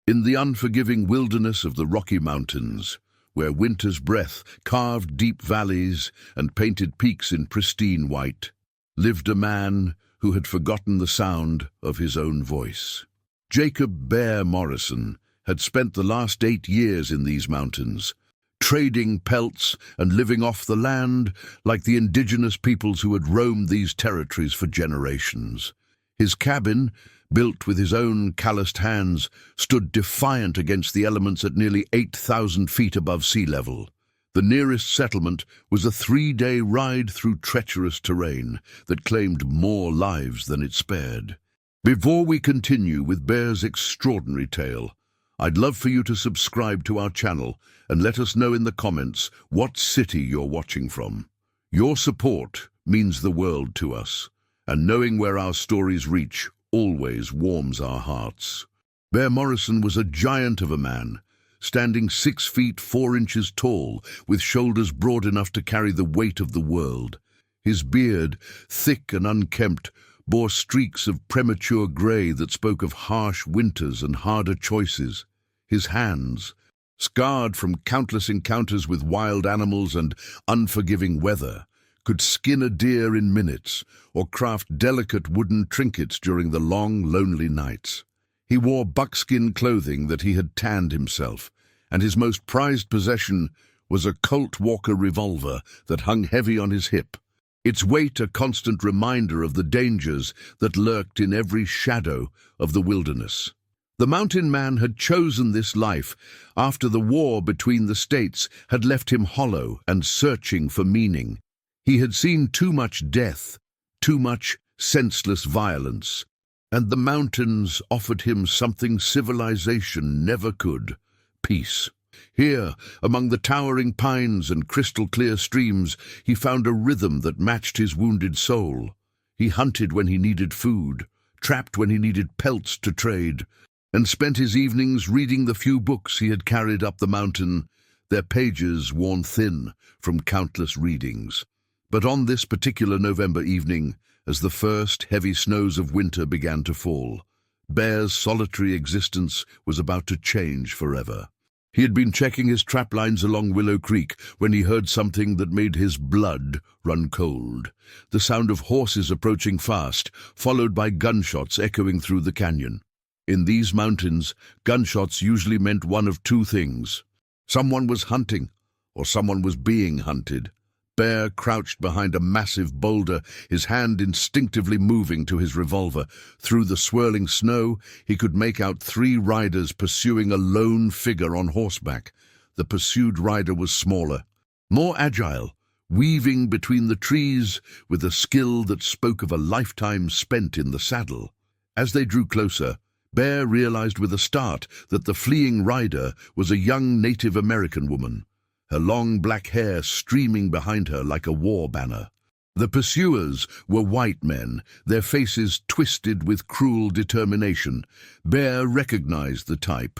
In the unforgiving wilderness of the Rocky Mountains, where winter's breath carved deep valleys and painted peaks in pristine white, lived a man who had forgotten the sound of his own voice. Jacob Bear Morrison had spent the last 8 years in these mountains, trading pelts and living off the land like the indigenous peoples who had roamed these territories for generations. His cabin, built with his own calloused hands, stood defiant against the elements at nearly 8,000 feet above sea level. The nearest settlement was a 3-day ride through treacherous terrain that claimed more lives than it spared. Before we continue with Bear's extraordinary tale, I'd love for you to subscribe to our channel and let us know in the comments what city you're watching from. Your support means the world to us, and knowing where our stories reach always warms our hearts. Bear Morrison was a giant of a man, standing 6 feet 4 inches tall, with shoulders broad enough to carry the weight of the world. His beard, thick and unkempt, bore streaks of premature grey that spoke of harsh winters and harder choices. His hands, scarred from countless encounters with wild animals and unforgiving weather, could skin a deer in minutes or craft delicate wooden trinkets during the long, lonely nights. He wore buckskin clothing that he had tanned himself, and his most prized possession was a Colt Walker revolver that hung heavy on his hip, its weight a constant reminder of the dangers that lurked in every shadow of the wilderness. The mountain man had chosen this life after the war between the states had left him hollow and searching for meaning. He had seen too much death, too much senseless violence, and the mountains offered him something civilization never could: peace. Here, among the towering pines and crystal-clear streams, he found a rhythm that matched his wounded soul. He hunted when he needed food, trapped when he needed pelts to trade, and spent his evenings reading the few books he had carried up the mountain, their pages worn thin from countless readings. But on this particular November evening, as the first heavy snows of winter began to fall, Bear's solitary existence was about to change forever. He had been checking his trap lines along Willow Creek when he heard something that made his blood run cold. The sound of horses approaching fast, followed by gunshots echoing through the canyon. In these mountains, gunshots usually meant one of two things: someone was hunting, or someone was being hunted. Bear crouched behind a massive boulder, his hand instinctively moving to his revolver. Through the swirling snow, he could make out 3 riders pursuing a lone figure on horseback. The pursued rider was smaller, more agile, weaving between the trees with a skill that spoke of a lifetime spent in the saddle. As they drew closer, Bear realized with a start that the fleeing rider was a young Native American woman, her long black hair streaming behind her like a war banner. The pursuers were white men, their faces twisted with cruel determination. Bear recognized the type: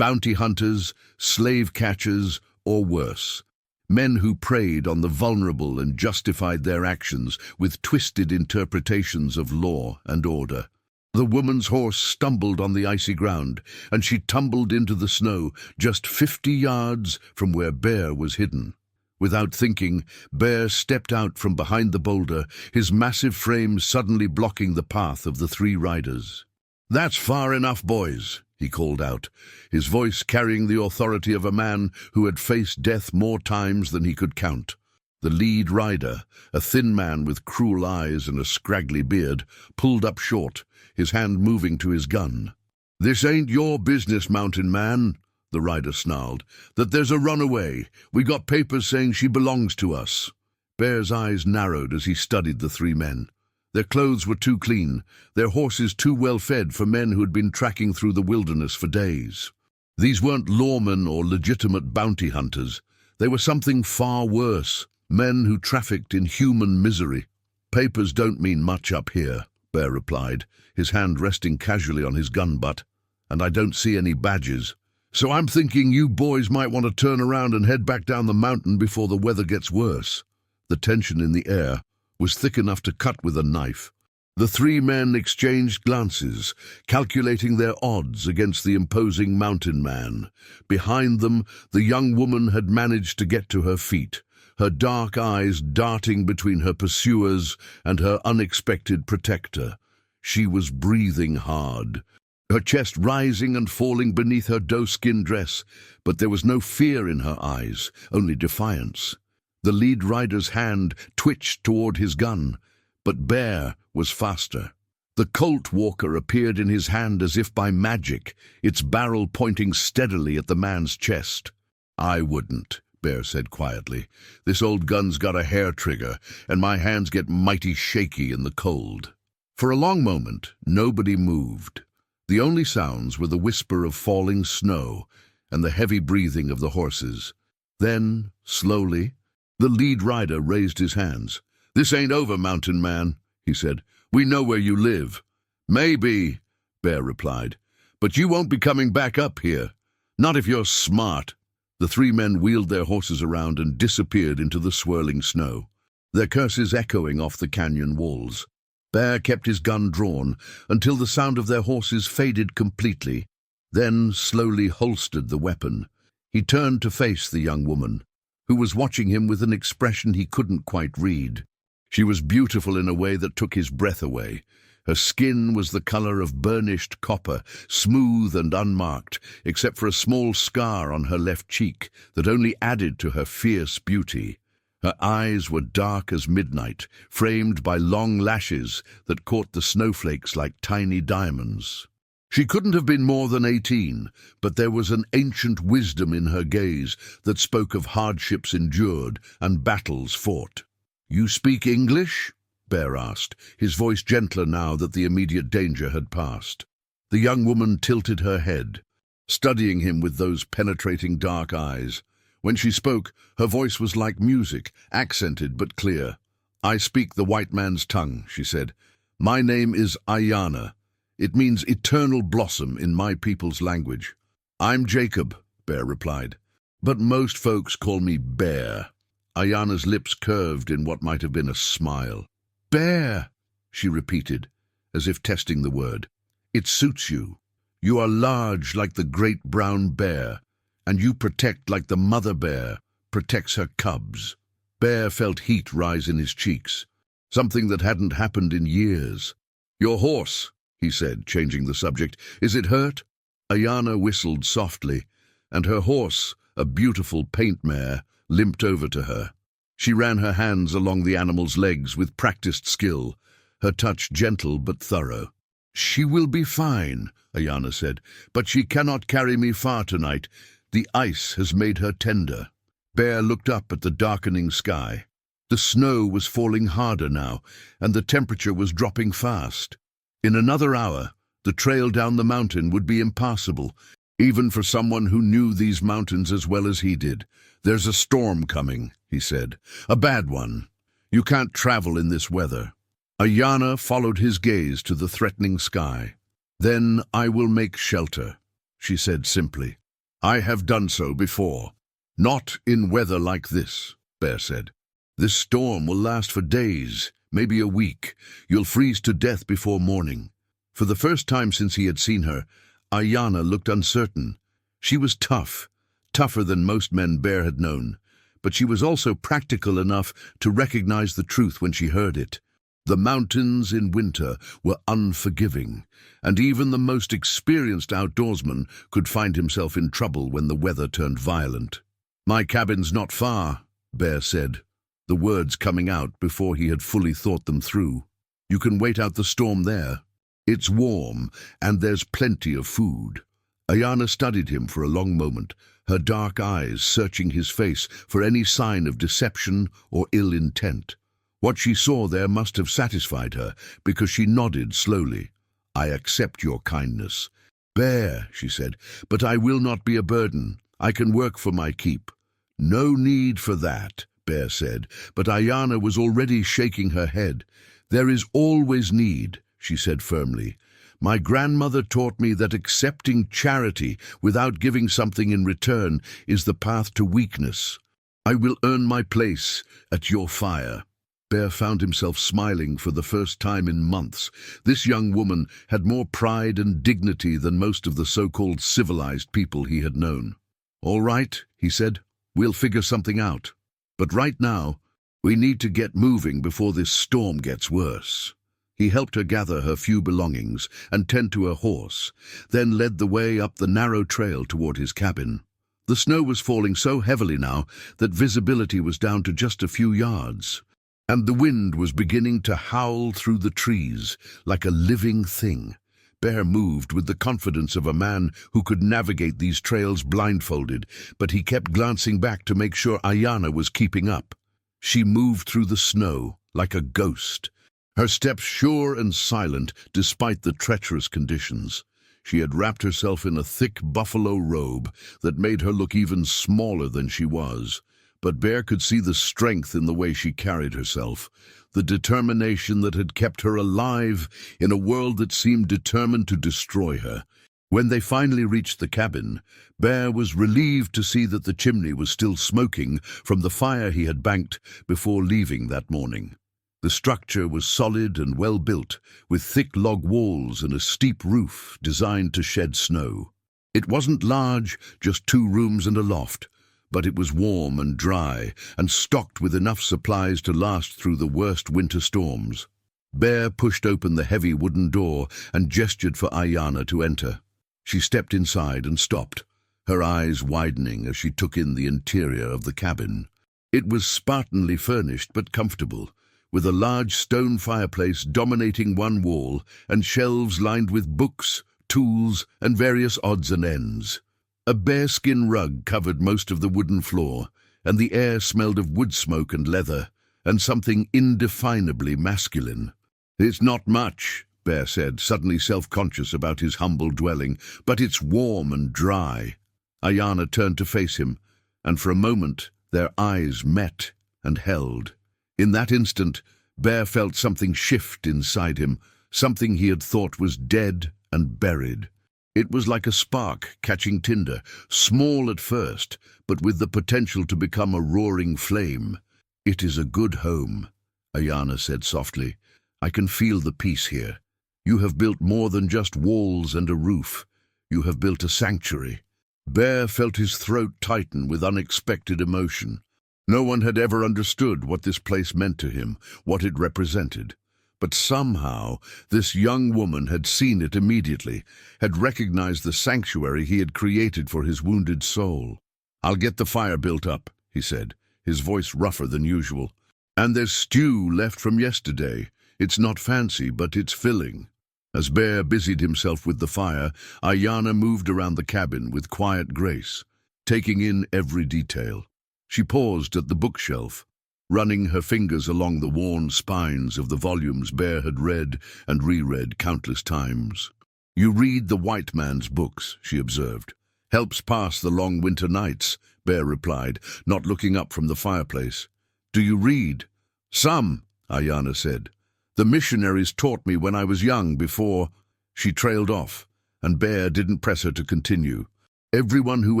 bounty hunters, slave catchers, or worse. Men who preyed on the vulnerable and justified their actions with twisted interpretations of law and order. The woman's horse stumbled on the icy ground, and she tumbled into the snow just 50 yards from where Bear was hidden. Without thinking, Bear stepped out from behind the boulder, his massive frame suddenly blocking the path of the 3 riders. "That's far enough, boys," he called out, his voice carrying the authority of a man who had faced death more times than he could count. The lead rider, a thin man with cruel eyes and a scraggly beard, pulled up short, his hand moving to his gun. "This ain't your business, mountain man," the rider snarled. "That there's a runaway. We got papers saying she belongs to us." Bear's eyes narrowed as he studied the 3 men. Their clothes were too clean, their horses too well fed for men who had been tracking through the wilderness for days. These weren't lawmen or legitimate bounty hunters. They were something far worse: men who trafficked in human misery. "Papers don't mean much up here," Bear replied, his hand resting casually on his gun butt. "And I don't see any badges. So I'm thinking you boys might want to turn around and head back down the mountain before the weather gets worse." The tension in the air was thick enough to cut with a knife. The three men exchanged glances, calculating their odds against the imposing mountain man. Behind them, the young woman had managed to get to her feet, her dark eyes darting between her pursuers and her unexpected protector. She was breathing hard, her chest rising and falling beneath her doe-skin dress, but there was no fear in her eyes, only defiance. The lead rider's hand twitched toward his gun, but Bear was faster. The Colt Walker appeared in his hand as if by magic, its barrel pointing steadily at the man's chest. "I wouldn't," Bear said quietly. "This old gun's got a hair trigger, and my hands get mighty shaky in the cold." For a long moment, nobody moved. The only sounds were the whisper of falling snow and the heavy breathing of the horses. Then, slowly, the lead rider raised his hands. "This ain't over, mountain man," he said. "We know where you live." "Maybe," Bear replied, "but you won't be coming back up here. Not if you're smart." The three men wheeled their horses around and disappeared into the swirling snow, their curses echoing off the canyon walls. Bear kept his gun drawn until the sound of their horses faded completely, then slowly holstered the weapon. He turned to face the young woman, who was watching him with an expression he couldn't quite read. She was beautiful in a way that took his breath away. Her skin was the color of burnished copper, smooth and unmarked, except for a small scar on her left cheek that only added to her fierce beauty. Her eyes were dark as midnight, framed by long lashes that caught the snowflakes like tiny diamonds. She couldn't have been more than 18, but there was an ancient wisdom in her gaze that spoke of hardships endured and battles fought. "You speak English?" Bear asked, his voice gentler now that the immediate danger had passed. The young woman tilted her head, studying him with those penetrating dark eyes. When she spoke, her voice was like music, accented but clear. "I speak the white man's tongue," she said. "My name is Ayana. It means eternal blossom in my people's language." "I'm Jacob," Bear replied, "but most folks call me Bear." Ayana's lips curved in what might have been a smile. "Bear," she repeated, as if testing the word. "It suits you. You are large like the great brown bear, and you protect like the mother bear protects her cubs." Bear felt heat rise in his cheeks, something that hadn't happened in years. "Your horse," he said, changing the subject. "Is it hurt?" Ayana whistled softly, and her horse, a beautiful paint mare, limped over to her. She ran her hands along the animal's legs with practiced skill, her touch gentle but thorough. "She will be fine," Ayana said, "but she cannot carry me far tonight. The ice has made her tender." Bear looked up at the darkening sky. The snow was falling harder now, and the temperature was dropping fast. In another hour, the trail down the mountain would be impassable, even for someone who knew these mountains as well as he did. "There's a storm coming," he said. "A bad one. You can't travel in this weather." Ayana followed his gaze to the threatening sky. "Then I will make shelter," she said simply. "I have done so before." "Not in weather like this," Bear said. "This storm will last for days, maybe a week. You'll freeze to death before morning." For the first time since he had seen her, Ayana looked uncertain. She was tough, tougher than most men Bear had known, but she was also practical enough to recognize the truth when she heard it. The mountains in winter were unforgiving, and even the most experienced outdoorsman could find himself in trouble when the weather turned violent. "My cabin's not far," Bear said, the words coming out before he had fully thought them through. "You can wait out the storm there. It's warm, and there's plenty of food." Ayana studied him for a long moment, her dark eyes searching his face for any sign of deception or ill intent. What she saw there must have satisfied her, because she nodded slowly. "I accept your kindness." "Bear," she said, "but I will not be a burden. I can work for my keep." "No need for that," Bear said, but Ayana was already shaking her head. "There is always need," she said firmly. "My grandmother taught me that accepting charity without giving something in return is the path to weakness. I will earn my place at your fire." Bear found himself smiling for the first time in months. This young woman had more pride and dignity than most of the so-called civilized people he had known. "All right," he said, "we'll figure something out. But right now, we need to get moving before this storm gets worse." He helped her gather her few belongings and tend to her horse, then led the way up the narrow trail toward his cabin. The snow was falling so heavily now that visibility was down to just a few yards, and the wind was beginning to howl through the trees like a living thing. Bear moved with the confidence of a man who could navigate these trails blindfolded, but he kept glancing back to make sure Ayana was keeping up. She moved through the snow like a ghost, her steps sure and silent despite the treacherous conditions. She had wrapped herself in a thick buffalo robe that made her look even smaller than she was. But Bear could see the strength in the way she carried herself, the determination that had kept her alive in a world that seemed determined to destroy her. When they finally reached the cabin, Bear was relieved to see that the chimney was still smoking from the fire he had banked before leaving that morning. The structure was solid and well built, with thick log walls and a steep roof designed to shed snow. It wasn't large, just 2 rooms and a loft, but it was warm and dry and stocked with enough supplies to last through the worst winter storms. Bear pushed open the heavy wooden door and gestured for Ayana to enter. She stepped inside and stopped, her eyes widening as she took in the interior of the cabin. It was spartanly furnished but comfortable, with a large stone fireplace dominating one wall and shelves lined with books, tools, and various odds and ends. A bearskin rug covered most of the wooden floor, and the air smelled of wood smoke and leather, and something indefinably masculine. "It's not much," Bear said, suddenly self-conscious about his humble dwelling, "but it's warm and dry." Ayana turned to face him, and for a moment their eyes met and held. In that instant, Bear felt something shift inside him, something he had thought was dead and buried. It was like a spark catching tinder, small at first, but with the potential to become a roaring flame. "It is a good home," Ayana said softly. "I can feel the peace here. You have built more than just walls and a roof. You have built a sanctuary." Bear felt his throat tighten with unexpected emotion. No one had ever understood what this place meant to him, what it represented. But somehow, this young woman had seen it immediately, had recognized the sanctuary he had created for his wounded soul. "I'll get the fire built up," he said, his voice rougher than usual. "And there's stew left from yesterday. It's not fancy, but it's filling." As Bear busied himself with the fire, Ayana moved around the cabin with quiet grace, taking in every detail. She paused at the bookshelf, running her fingers along the worn spines of the volumes Bear had read and reread countless times. "You read the white man's books," she observed. "Helps pass the long winter nights," Bear replied, not looking up from the fireplace. "Do you read?" "Some," Ayana said. "The missionaries taught me when I was young before—" She trailed off, and Bear didn't press her to continue. Everyone who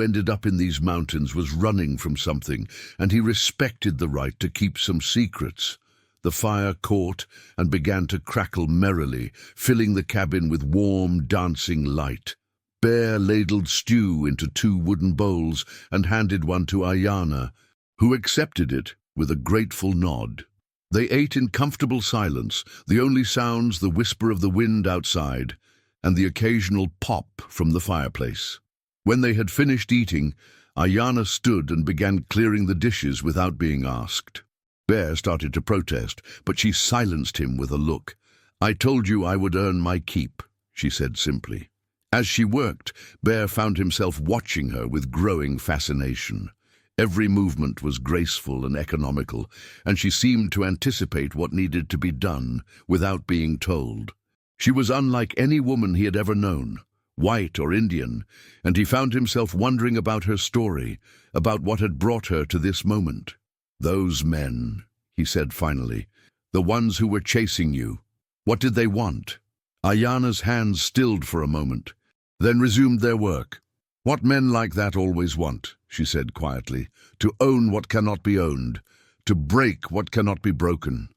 ended up in these mountains was running from something, and he respected the right to keep some secrets. The fire caught and began to crackle merrily, filling the cabin with warm, dancing light. Bear ladled stew into 2 wooden bowls and handed one to Ayana, who accepted it with a grateful nod. They ate in comfortable silence, the only sounds the whisper of the wind outside and the occasional pop from the fireplace. When they had finished eating, Ayana stood and began clearing the dishes without being asked. Bear started to protest, but she silenced him with a look. "I told you I would earn my keep," she said simply. As she worked, Bear found himself watching her with growing fascination. Every movement was graceful and economical, and she seemed to anticipate what needed to be done without being told. She was unlike any woman he had ever known, white or Indian, and he found himself wondering about her story, about what had brought her to this moment. "Those men," he said finally, "the ones who were chasing you, what did they want?" Ayana's hands stilled for a moment, then resumed their work. "What men like that always want," she said quietly, "to own what cannot be owned, to break what cannot be broken.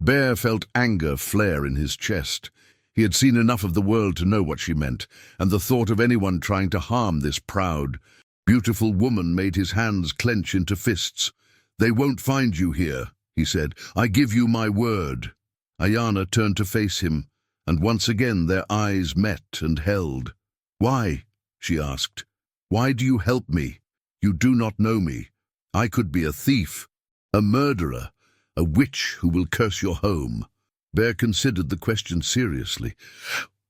Bear felt anger flare in his chest. He had seen enough of the world to know what she meant, and the thought of anyone trying to harm this proud, beautiful woman made his hands clench into fists. "They won't find you here," he said. "I give you my word." Ayana turned to face him, and once again their eyes met and held. "Why?" she asked. "Why do you help me? You do not know me. I could be a thief, a murderer, a witch who will curse your home." Bear considered the question seriously.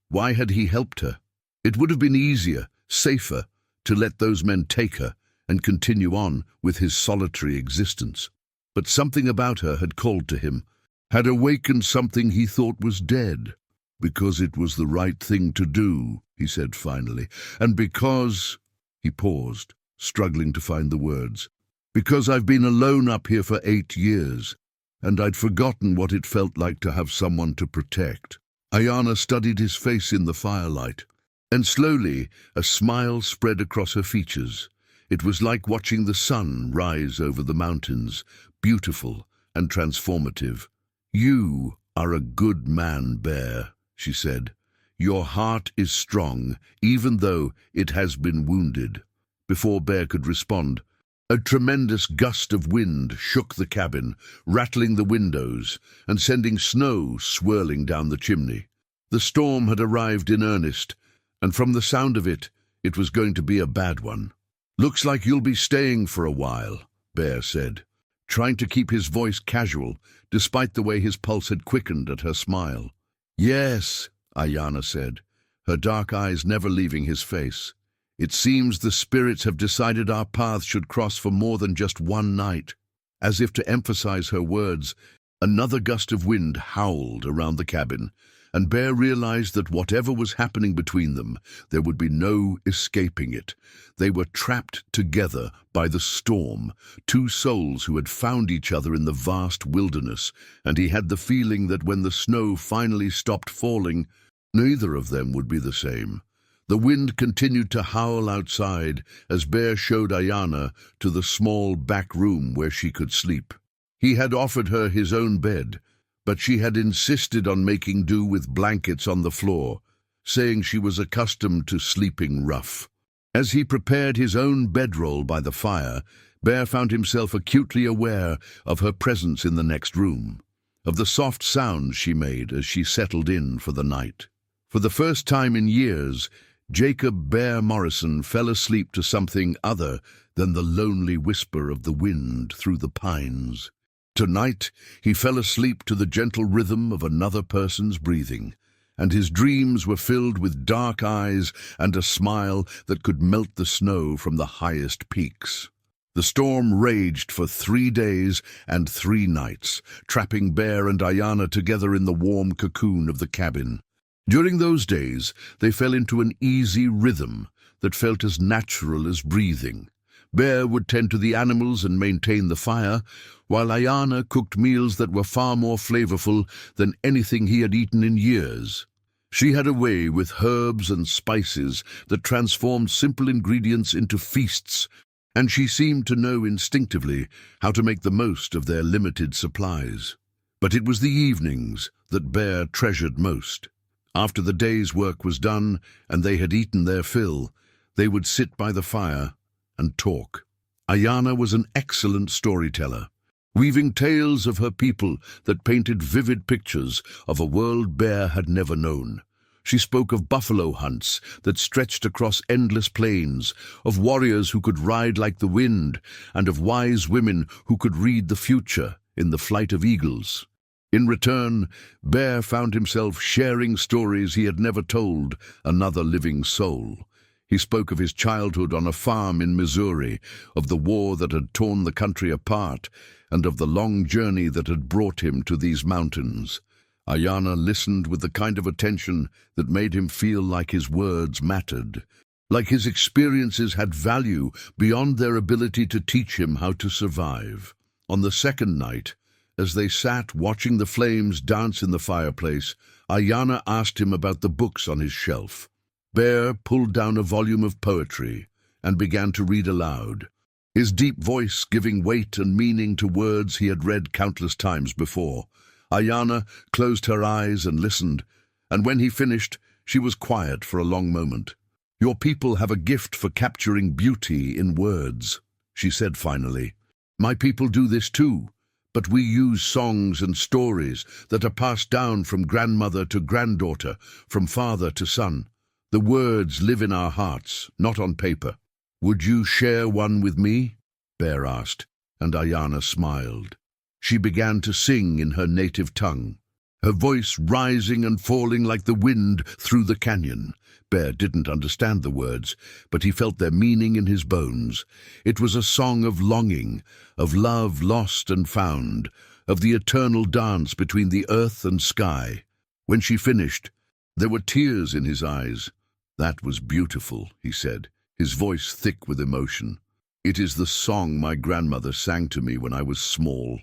Why had he helped her? It would have been easier, safer, to let those men take her and continue on with his solitary existence. But something about her had called to him, had awakened something he thought was dead. "Because it was the right thing to do," he said finally, "and because—" He paused, struggling to find the words. "Because I've been alone up here for 8 years, and I'd forgotten what it felt like to have someone to protect." Ayana studied his face in the firelight, and slowly a smile spread across her features. It was like watching the sun rise over the mountains, beautiful and transformative. "You are a good man, Bear," she said. "Your heart is strong, even though it has been wounded." Before Bear could respond, a tremendous gust of wind shook the cabin, rattling the windows and sending snow swirling down the chimney. The storm had arrived in earnest, and from the sound of it, it was going to be a bad one. "Looks like you'll be staying for a while," Bear said, trying to keep his voice casual, despite the way his pulse had quickened at her smile. "Yes," Ayana said, her dark eyes never leaving his face. "It seems the spirits have decided our paths should cross for more than just one night." As if to emphasize her words, another gust of wind howled around the cabin, and Bear realized that whatever was happening between them, there would be no escaping it. They were trapped together by the storm, two souls who had found each other in the vast wilderness, and he had the feeling that when the snow finally stopped falling, neither of them would be the same. The wind continued to howl outside as Bear showed Ayana to the small back room where she could sleep. He had offered her his own bed, but she had insisted on making do with blankets on the floor, saying she was accustomed to sleeping rough. As he prepared his own bedroll by the fire, Bear found himself acutely aware of her presence in the next room, of the soft sounds she made as she settled in for the night. For the first time in years, Jacob Bear Morrison fell asleep to something other than the lonely whisper of the wind through the pines. Tonight, he fell asleep to the gentle rhythm of another person's breathing, and his dreams were filled with dark eyes and a smile that could melt the snow from the highest peaks. The storm raged for 3 days and 3 nights, trapping Bear and Ayana together in the warm cocoon of the cabin. During those days, they fell into an easy rhythm that felt as natural as breathing. Bear would tend to the animals and maintain the fire, while Ayana cooked meals that were far more flavorful than anything he had eaten in years. She had a way with herbs and spices that transformed simple ingredients into feasts, and she seemed to know instinctively how to make the most of their limited supplies. But it was the evenings that Bear treasured most. After the day's work was done and they had eaten their fill, they would sit by the fire and talk. Ayana was an excellent storyteller, weaving tales of her people that painted vivid pictures of a world Bear had never known. She spoke of buffalo hunts that stretched across endless plains, of warriors who could ride like the wind, and of wise women who could read the future in the flight of eagles. In return, Bear found himself sharing stories he had never told another living soul. He spoke of his childhood on a farm in Missouri, of the war that had torn the country apart, and of the long journey that had brought him to these mountains. Ayana listened with the kind of attention that made him feel like his words mattered, like his experiences had value beyond their ability to teach him how to survive. On the second night, as they sat watching the flames dance in the fireplace, Ayana asked him about the books on his shelf. Bear pulled down a volume of poetry and began to read aloud, his deep voice giving weight and meaning to words he had read countless times before. Ayana closed her eyes and listened, and when he finished, she was quiet for a long moment. "Your people have a gift for capturing beauty in words," she said finally. "My people do this too, but we use songs and stories that are passed down from grandmother to granddaughter, from father to son. The words live in our hearts, not on paper." "Would you share one with me?" Bear asked, and Ayana smiled. She began to sing in her native tongue, her voice rising and falling like the wind through the canyon. Bear didn't understand the words, but he felt their meaning in his bones. It was a song of longing, of love lost and found, of the eternal dance between the earth and sky. When she finished, there were tears in his eyes. "That was beautiful," he said, his voice thick with emotion. "It is the song my grandmother sang to me when I was small,"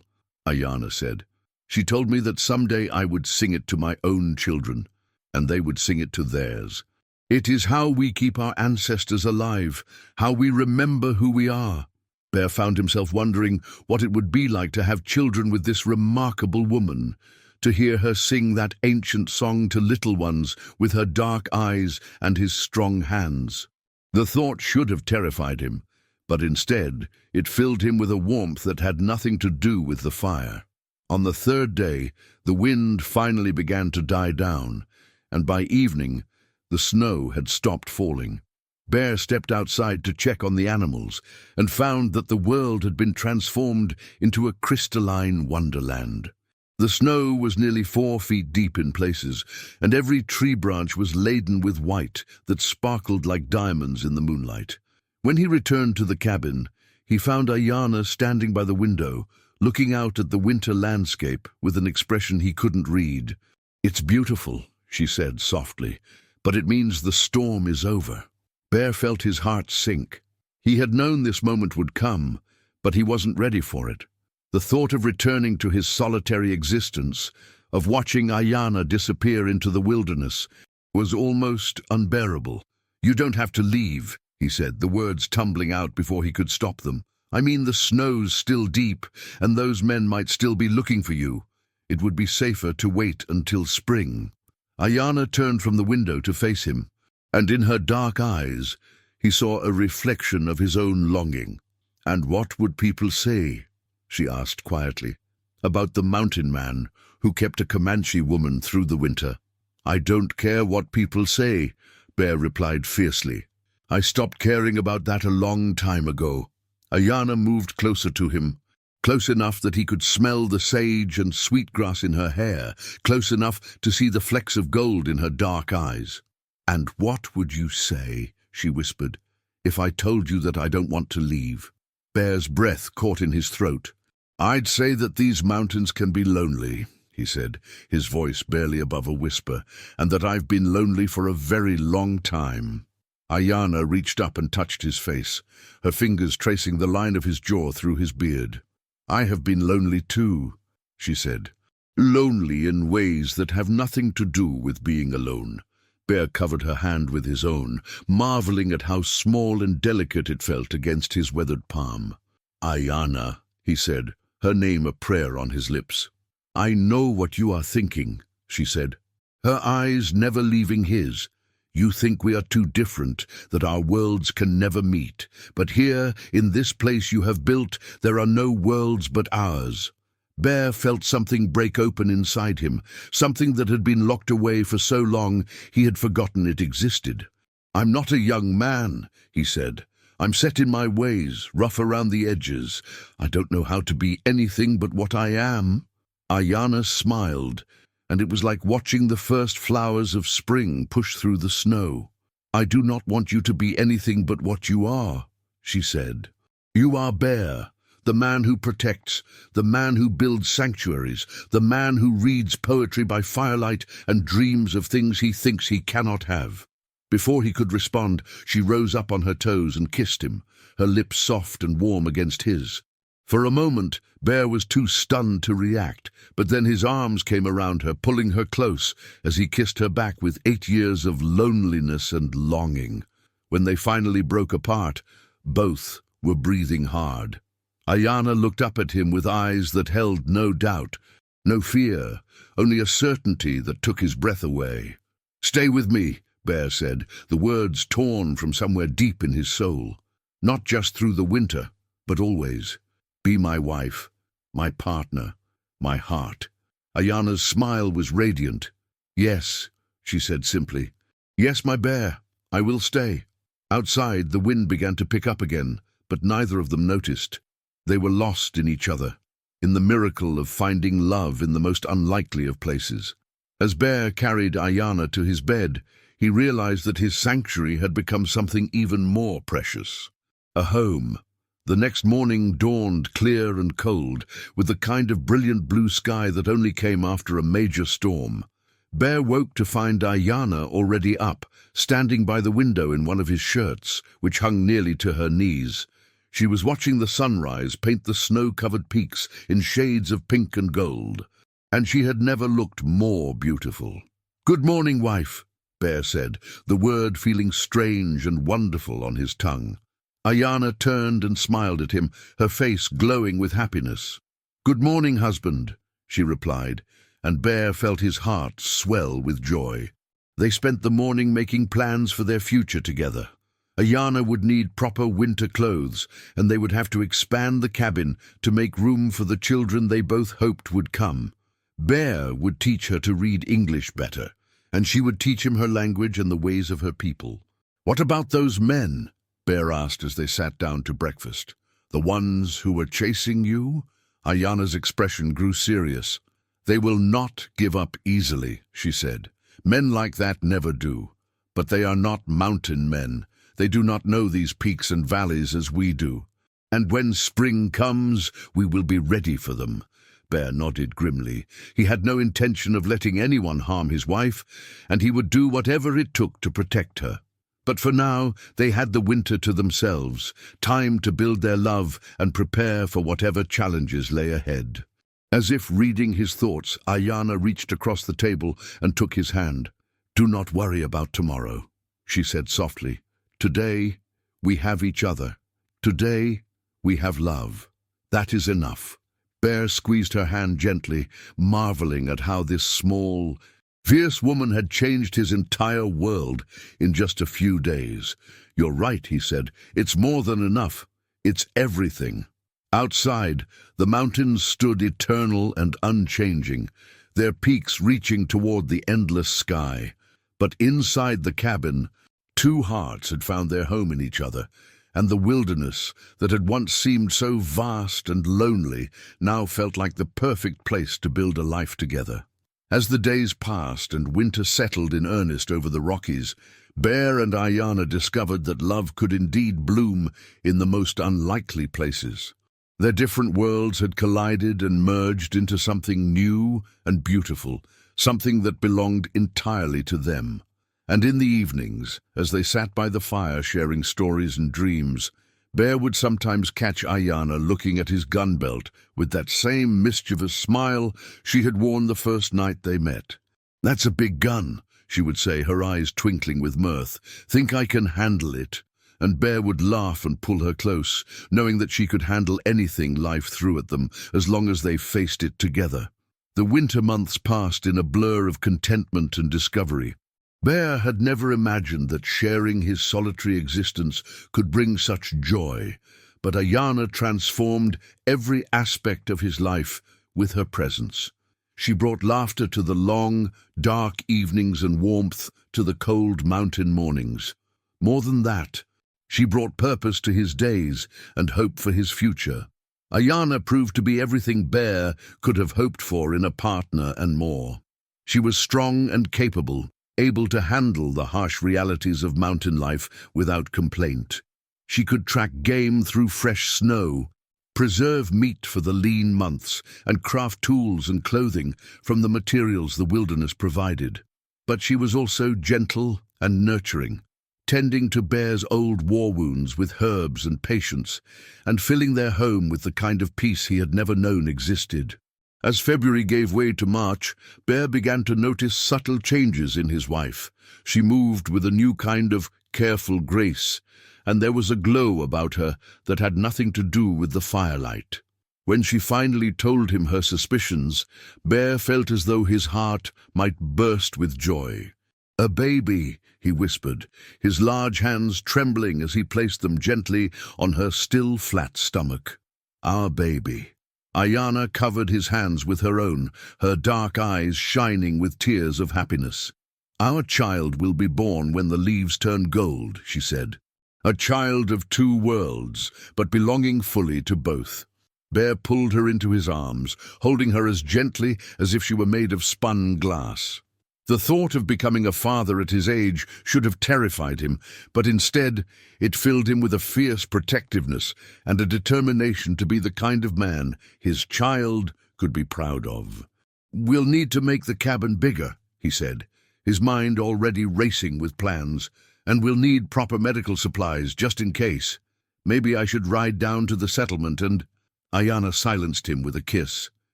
Ayana said. "She told me that someday I would sing it to my own children, and they would sing it to theirs. It is how we keep our ancestors alive, how we remember who we are." Bear found himself wondering what it would be like to have children with this remarkable woman, to hear her sing that ancient song to little ones with her dark eyes and his strong hands. The thought should have terrified him, but instead it filled him with a warmth that had nothing to do with the fire. On the third day, the wind finally began to die down, and by evening, the snow had stopped falling. Bear stepped outside to check on the animals and found that the world had been transformed into a crystalline wonderland. The snow was nearly 4 feet deep in places, and every tree branch was laden with white that sparkled like diamonds in the moonlight. When he returned to the cabin, he found Ayana standing by the window, looking out at the winter landscape with an expression he couldn't read. "It's beautiful," she said softly, "but it means the storm is over." Bear felt his heart sink. He had known this moment would come, but he wasn't ready for it. The thought of returning to his solitary existence, of watching Ayana disappear into the wilderness, was almost unbearable. "You don't have to leave," he said, the words tumbling out before he could stop them. "I mean, the snow's still deep, and those men might still be looking for you. It would be safer to wait until spring." Ayana turned from the window to face him, and in her dark eyes he saw a reflection of his own longing. "And what would people say," she asked quietly, "about the mountain man who kept a Comanche woman through the winter?" "I don't care what people say," Bear replied fiercely. "I stopped caring about that a long time ago." Ayana moved closer to him, close enough that he could smell the sage and sweetgrass in her hair, close enough to see the flecks of gold in her dark eyes. "And what would you say," she whispered, "if I told you that I don't want to leave?" Bear's breath caught in his throat. "I'd say that these mountains can be lonely," he said, his voice barely above a whisper, "and that I've been lonely for a very long time." Ayana reached up and touched his face, her fingers tracing the line of his jaw through his beard. "I have been lonely too," she said. "Lonely in ways that have nothing to do with being alone." Bear covered her hand with his own, marveling at how small and delicate it felt against his weathered palm. "Ayana," he said, her name a prayer on his lips. "I know what you are thinking," she said, her eyes never leaving his. "You think we are too different, that our worlds can never meet. But here, in this place you have built, there are no worlds but ours." Bear felt something break open inside him, something that had been locked away for so long he had forgotten it existed. "I'm not a young man," he said. "I'm set in my ways, rough around the edges. I don't know how to be anything but what I am." Ayana smiled, and it was like watching the first flowers of spring push through the snow. "I do not want you to be anything but what you are," she said. "You are Bear, the man who protects, the man who builds sanctuaries, the man who reads poetry by firelight and dreams of things he thinks he cannot have." Before he could respond, she rose up on her toes and kissed him, her lips soft and warm against his. For a moment, Bear was too stunned to react, but then his arms came around her, pulling her close as he kissed her back with 8 years of loneliness and longing. When they finally broke apart, both were breathing hard. Ayana looked up at him with eyes that held no doubt. No fear, only a certainty that took his breath away. "Stay with me," Bear said, the words torn from somewhere deep in his soul. "Not just through the winter, but always. Be my wife, my partner, my heart." Ayana's smile was radiant. "Yes," she said simply. "Yes, my bear, I will stay." Outside, the wind began to pick up again, but neither of them noticed. They were lost in each other, in the miracle of finding love in the most unlikely of places. As Bear carried Ayana to his bed, he realized that his sanctuary had become something even more precious. A home. The next morning dawned clear and cold, with the kind of brilliant blue sky that only came after a major storm. Bear woke to find Ayana already up, standing by the window in one of his shirts, which hung nearly to her knees. She was watching the sunrise paint the snow-covered peaks in shades of pink and gold, and she had never looked more beautiful. "Good morning, wife," Bear said, the word feeling strange and wonderful on his tongue. Ayana turned and smiled at him, her face glowing with happiness. "Good morning, husband," she replied, and Bear felt his heart swell with joy. They spent the morning making plans for their future together. Ayana would need proper winter clothes, and they would have to expand the cabin to make room for the children they both hoped would come. Bear would teach her to read English better, and she would teach him her language and the ways of her people. "What about those men?" Bear asked as they sat down to breakfast. "The ones who were chasing you?" Ayana's expression grew serious. "They will not give up easily," she said. "Men like that never do. But they are not mountain men. They do not know these peaks and valleys as we do. And when spring comes, we will be ready for them." Bear nodded grimly. He had no intention of letting anyone harm his wife, and he would do whatever it took to protect her. But for now, they had the winter to themselves, time to build their love and prepare for whatever challenges lay ahead. As if reading his thoughts, Ayana reached across the table and took his hand. "Do not worry about tomorrow," she said softly. "Today, we have each other. Today, we have love. That is enough." Bear squeezed her hand gently, marveling at how this small, fierce woman had changed his entire world in just a few days. "You're right," he said. "It's more than enough. It's everything." Outside, the mountains stood eternal and unchanging, their peaks reaching toward the endless sky. But inside the cabin, two hearts had found their home in each other, and the wilderness that had once seemed so vast and lonely now felt like the perfect place to build a life together. As the days passed and winter settled in earnest over the Rockies, Bear and Ayana discovered that love could indeed bloom in the most unlikely places. Their different worlds had collided and merged into something new and beautiful, something that belonged entirely to them. And in the evenings, as they sat by the fire sharing stories and dreams, Bear would sometimes catch Ayana looking at his gun belt with that same mischievous smile she had worn the first night they met. "That's a big gun," she would say, her eyes twinkling with mirth. "Think I can handle it?" And Bear would laugh and pull her close, knowing that she could handle anything life threw at them as long as they faced it together. The winter months passed in a blur of contentment and discovery. Bear had never imagined that sharing his solitary existence could bring such joy, but Ayana transformed every aspect of his life with her presence. She brought laughter to the long, dark evenings and warmth to the cold mountain mornings. More than that, she brought purpose to his days and hope for his future. Ayana proved to be everything Bear could have hoped for in a partner and more. She was strong and capable, able to handle the harsh realities of mountain life without complaint. She could track game through fresh snow, preserve meat for the lean months, and craft tools and clothing from the materials the wilderness provided. But she was also gentle and nurturing, tending to Bear's old war wounds with herbs and patience, and filling their home with the kind of peace he had never known existed. As February gave way to March, Bear began to notice subtle changes in his wife. She moved with a new kind of careful grace, and there was a glow about her that had nothing to do with the firelight. When she finally told him her suspicions, Bear felt as though his heart might burst with joy. "A baby," he whispered, his large hands trembling as he placed them gently on her still flat stomach. "Our baby." Ayana covered his hands with her own, her dark eyes shining with tears of happiness. "Our child will be born when the leaves turn gold," she said. "A child of two worlds, but belonging fully to both." Bear pulled her into his arms, holding her as gently as if she were made of spun glass. The thought of becoming a father at his age should have terrified him, but instead it filled him with a fierce protectiveness and a determination to be the kind of man his child could be proud of. "We'll need to make the cabin bigger," he said, his mind already racing with plans, "and we'll need proper medical supplies just in case. Maybe I should ride down to the settlement and—" Ayana silenced him with a kiss.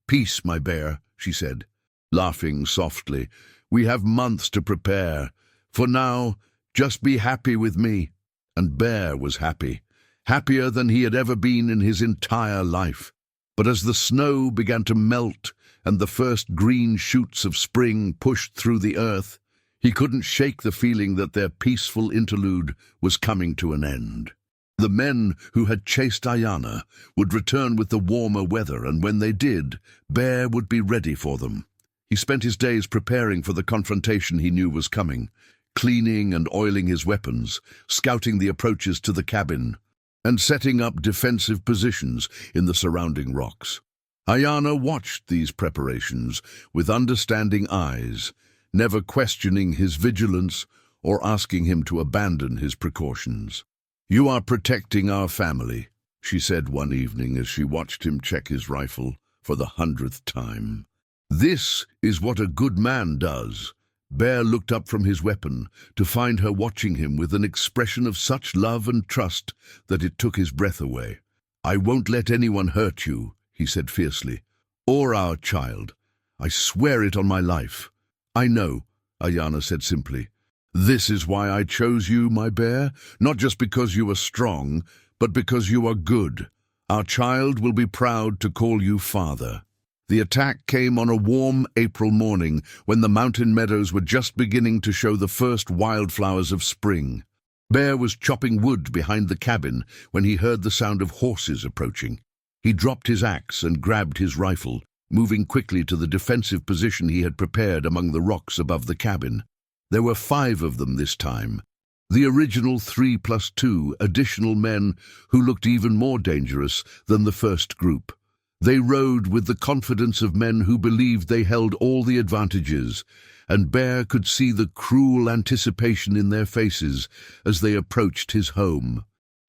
"Peace, my bear," she said, laughing softly. "We have months to prepare. For now, just be happy with me." And Bear was happy, happier than he had ever been in his entire life. But as the snow began to melt and the first green shoots of spring pushed through the earth, he couldn't shake the feeling that their peaceful interlude was coming to an end. The men who had chased Ayana would return with the warmer weather, and when they did, Bear would be ready for them. He spent his days preparing for the confrontation he knew was coming, cleaning and oiling his weapons, scouting the approaches to the cabin, and setting up defensive positions in the surrounding rocks. Ayana watched these preparations with understanding eyes, never questioning his vigilance or asking him to abandon his precautions. "You are protecting our family," she said one evening as she watched him check his rifle for the 100th time. "This is what a good man does." Bear looked up from his weapon to find her watching him with an expression of such love and trust that it took his breath away. "I won't let anyone hurt you," he said fiercely, "or our child. I swear it on my life." "I know," Ayana said simply. "This is why I chose you, my bear, not just because you are strong, but because you are good. Our child will be proud to call you father." The attack came on a warm April morning when the mountain meadows were just beginning to show the first wildflowers of spring. Bear was chopping wood behind the cabin when he heard the sound of horses approaching. He dropped his axe and grabbed his rifle, moving quickly to the defensive position he had prepared among the rocks above the cabin. There were 5 of them this time. The original 3+2 additional men who looked even more dangerous than the first group. They rode with the confidence of men who believed they held all the advantages, and Bear could see the cruel anticipation in their faces as they approached his home.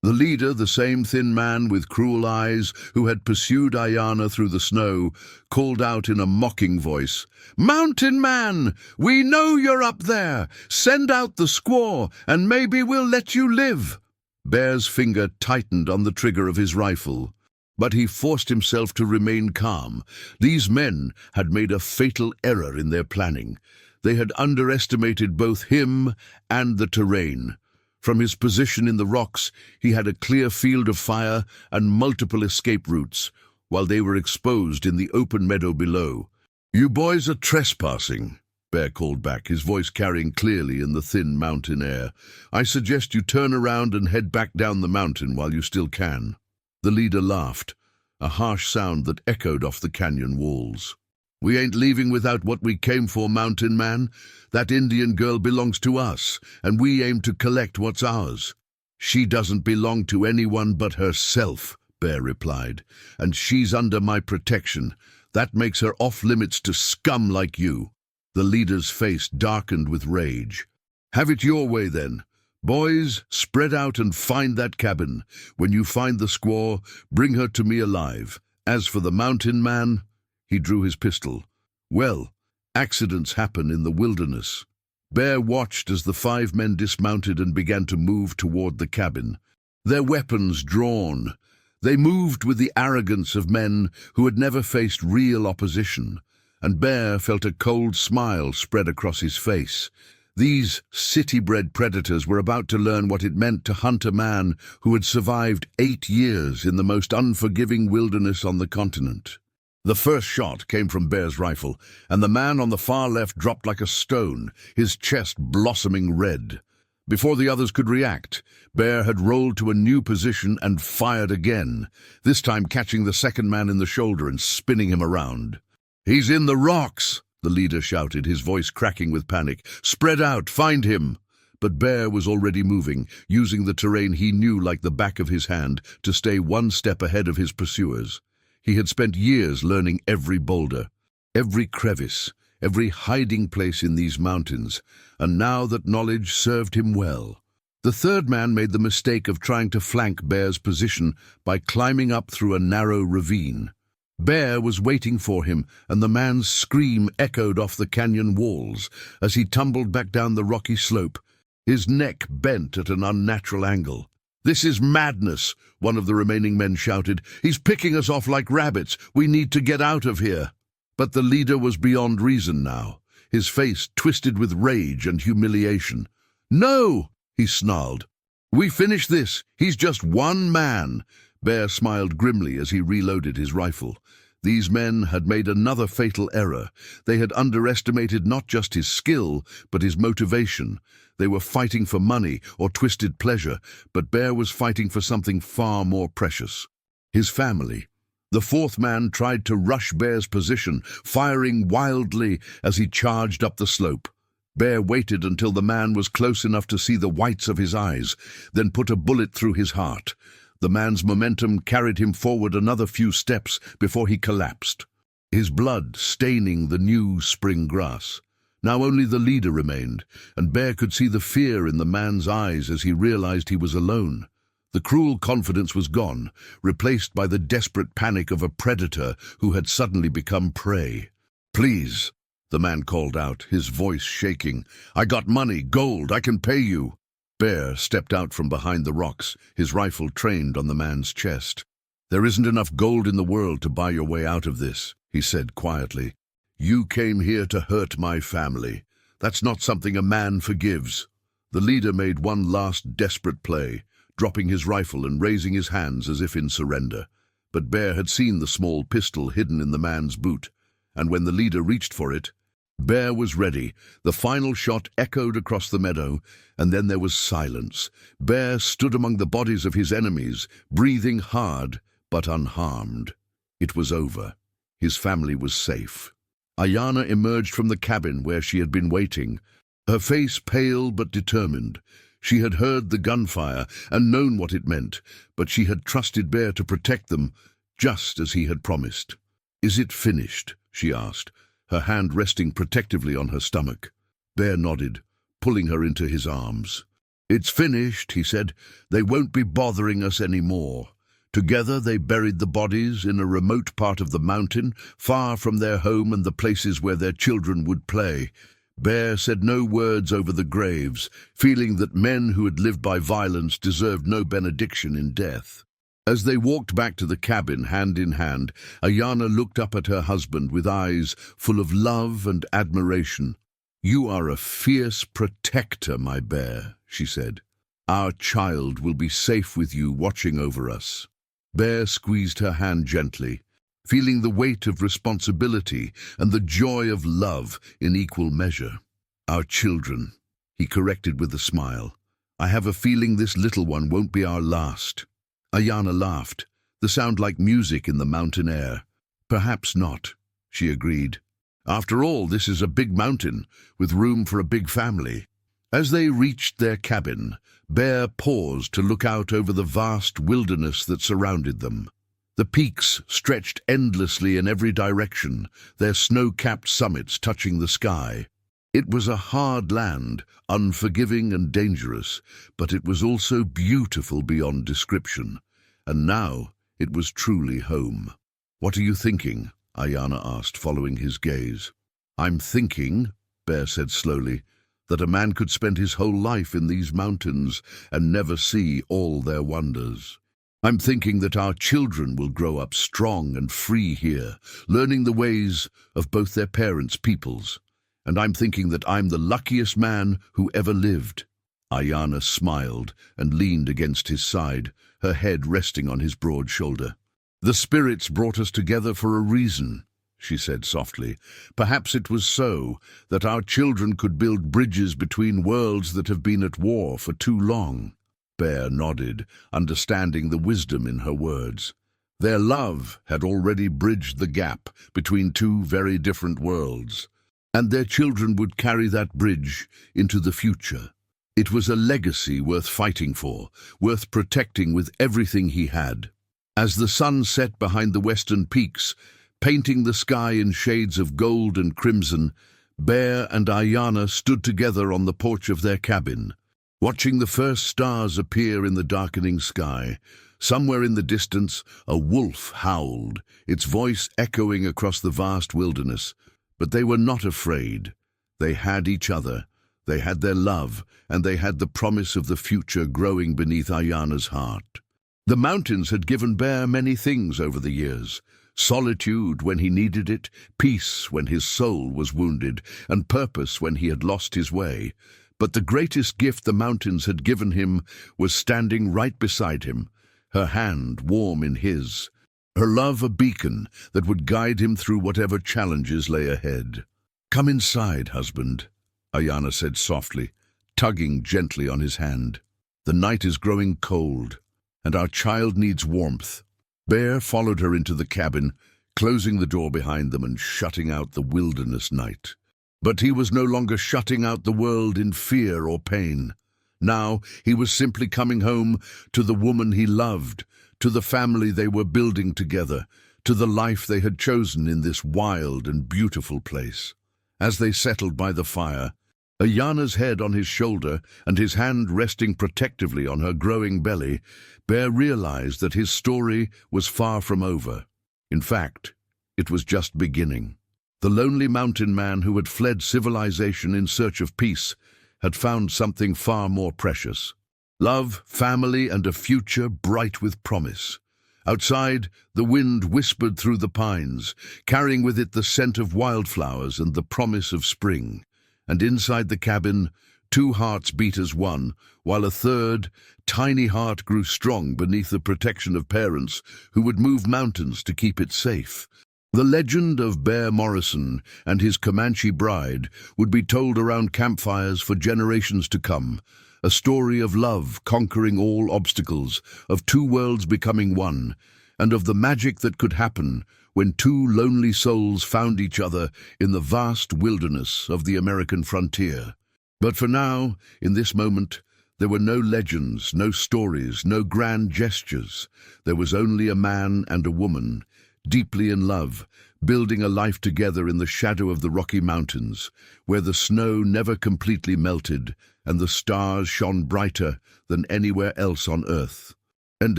The leader, the same thin man with cruel eyes who had pursued Ayana through the snow, called out in a mocking voice, "Mountain Man, we know you're up there. Send out the squaw, and maybe we'll let you live." Bear's finger tightened on the trigger of his rifle, but he forced himself to remain calm. These men had made a fatal error in their planning. They had underestimated both him and the terrain. From his position in the rocks, he had a clear field of fire and multiple escape routes, while they were exposed in the open meadow below. "You boys are trespassing," Bear called back, his voice carrying clearly in the thin mountain air. "I suggest you turn around and head back down the mountain while you still can." The leader laughed, a harsh sound that echoed off the canyon walls. "We ain't leaving without what we came for, Mountain Man. That Indian girl belongs to us, and we aim to collect what's ours." "She doesn't belong to anyone but herself," Bear replied, "and she's under my protection. That makes her off-limits to scum like you." The leader's face darkened with rage. "Have it your way, then. Boys, spread out and find that cabin. When you find the squaw, bring her to me alive. As for the Mountain Man," he drew his pistol. "Well, accidents happen in the wilderness." Bear watched as the 5 men dismounted and began to move toward the cabin. Their weapons drawn, they moved with the arrogance of men who had never faced real opposition, and Bear felt a cold smile spread across his face. These city-bred predators were about to learn what it meant to hunt a man who had survived 8 years in the most unforgiving wilderness on the continent. The first shot came from Bear's rifle, and the man on the far left dropped like a stone, his chest blossoming red. Before the others could react, Bear had rolled to a new position and fired again, this time catching the second man in the shoulder and spinning him around. "He's in the rocks!" the leader shouted, his voice cracking with panic. "Spread out, find him!" But Bear was already moving, using the terrain he knew like the back of his hand to stay one step ahead of his pursuers. He had spent years learning every boulder, every crevice, every hiding place in these mountains, and now that knowledge served him well. The third man made the mistake of trying to flank Bear's position by climbing up through a narrow ravine. Bear was waiting for him, and the man's scream echoed off the canyon walls as he tumbled back down the rocky slope, his neck bent at an unnatural angle. "This is madness," one of the remaining men shouted. "He's picking us off like rabbits. We need to get out of here." But the leader was beyond reason now, his face twisted with rage and humiliation. "No!" he snarled. "We finish this. He's just one man." Bear smiled grimly as he reloaded his rifle. These men had made another fatal error. They had underestimated not just his skill, but his motivation. They were fighting for money or twisted pleasure, but Bear was fighting for something far more precious: his family. The fourth man tried to rush Bear's position, firing wildly as he charged up the slope. Bear waited until the man was close enough to see the whites of his eyes, then put a bullet through his heart. The man's momentum carried him forward another few steps before he collapsed, his blood staining the new spring grass. Now only the leader remained, and Bear could see the fear in the man's eyes as he realized he was alone. The cruel confidence was gone, replaced by the desperate panic of a predator who had suddenly become prey. "Please," the man called out, his voice shaking. "I got money, gold, I can pay you." Bear stepped out from behind the rocks, his rifle trained on the man's chest. "There isn't enough gold in the world to buy your way out of this," he said quietly. "You came here to hurt my family. That's not something a man forgives." The leader made one last desperate play, dropping his rifle and raising his hands as if in surrender. But Bear had seen the small pistol hidden in the man's boot, and when the leader reached for it, Bear was ready. The final shot echoed across the meadow, and then there was silence. Bear stood among the bodies of his enemies, breathing hard but unharmed. It was over. His family was safe. Ayana emerged from the cabin where she had been waiting, her face pale but determined. She had heard the gunfire and known what it meant, but she had trusted Bear to protect them, just as he had promised. "Is it finished?" she asked, her hand resting protectively on her stomach. Bear nodded, pulling her into his arms. "It's finished," he said. "They won't be bothering us any more." Together they buried the bodies in a remote part of the mountain, far from their home and the places where their children would play. Bear said no words over the graves, feeling that men who had lived by violence deserved no benediction in death. As they walked back to the cabin, hand in hand, Ayana looked up at her husband with eyes full of love and admiration. "You are a fierce protector, my Bear," she said. "Our child will be safe with you watching over us." Bear squeezed her hand gently, feeling the weight of responsibility and the joy of love in equal measure. "Our children," he corrected with a smile. "I have a feeling this little one won't be our last." Ayana laughed, the sound like music in the mountain air. "Perhaps not," she agreed. "After all, this is a big mountain, with room for a big family." As they reached their cabin, Bear paused to look out over the vast wilderness that surrounded them. The peaks stretched endlessly in every direction, their snow-capped summits touching the sky. It was a hard land, unforgiving and dangerous, but it was also beautiful beyond description. And now it was truly home. "What are you thinking?" Ayana asked, following his gaze. "I'm thinking," Bear said slowly, "that a man could spend his whole life in these mountains and never see all their wonders. I'm thinking that our children will grow up strong and free here, learning the ways of both their parents' peoples. and I'm thinking that I'm the luckiest man who ever lived." Ayana smiled and leaned against his side, her head resting on his broad shoulder. "The spirits brought us together for a reason," she said softly. "Perhaps it was so that our children could build bridges between worlds that have been at war for too long." Bear nodded, understanding the wisdom in her words. Their love had already bridged the gap between two very different worlds, and their children would carry that bridge into the future. It was a legacy worth fighting for, worth protecting with everything he had. As the sun set behind the western peaks, painting the sky in shades of gold and crimson, Bear and Ayana stood together on the porch of their cabin, watching the first stars appear in the darkening sky. Somewhere in the distance, a wolf howled, its voice echoing across the vast wilderness. But they were not afraid. They had each other. They had their love, and they had the promise of the future growing beneath Ayana's heart. The mountains had given Bear many things over the years: solitude when he needed it, peace when his soul was wounded, and purpose when he had lost his way. But the greatest gift the mountains had given him was standing right beside him, her hand warm in his, her love a beacon that would guide him through whatever challenges lay ahead. "Come inside, husband," Ayana said softly, tugging gently on his hand. "The night is growing cold, and our child needs warmth." Bear followed her into the cabin, closing the door behind them and shutting out the wilderness night. But he was no longer shutting out the world in fear or pain. Now he was simply coming home to the woman he loved, to the family they were building together, to the life they had chosen in this wild and beautiful place. As they settled by the fire, Ayana's head on his shoulder and his hand resting protectively on her growing belly, Bear realized that his story was far from over. In fact, it was just beginning. The lonely mountain man who had fled civilization in search of peace had found something far more precious: love, family, and a future bright with promise. Outside, the wind whispered through the pines, carrying with it the scent of wildflowers and the promise of spring. And inside the cabin, two hearts beat as one, while a third, tiny heart grew strong beneath the protection of parents who would move mountains to keep it safe. The legend of Bear Morrison and his Comanche bride would be told around campfires for generations to come, a story of love conquering all obstacles, of two worlds becoming one, and of the magic that could happen when two lonely souls found each other in the vast wilderness of the American frontier. But for now, in this moment, there were no legends, no stories, no grand gestures. There was only a man and a woman, deeply in love, building a life together in the shadow of the Rocky Mountains, where the snow never completely melted and the stars shone brighter than anywhere else on Earth. And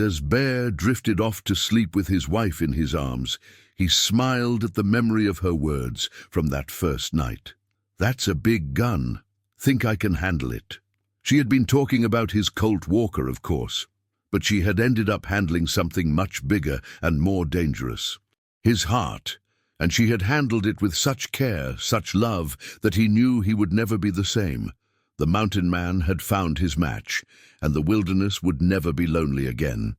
as Bear drifted off to sleep with his wife in his arms, he smiled at the memory of her words from that first night. "That's a big gun. Think I can handle it?" She had been talking about his Colt Walker, of course, but she had ended up handling something much bigger and more dangerous: his heart, and she had handled it with such care, such love, that he knew he would never be the same. The mountain man had found his match, and the wilderness would never be lonely again.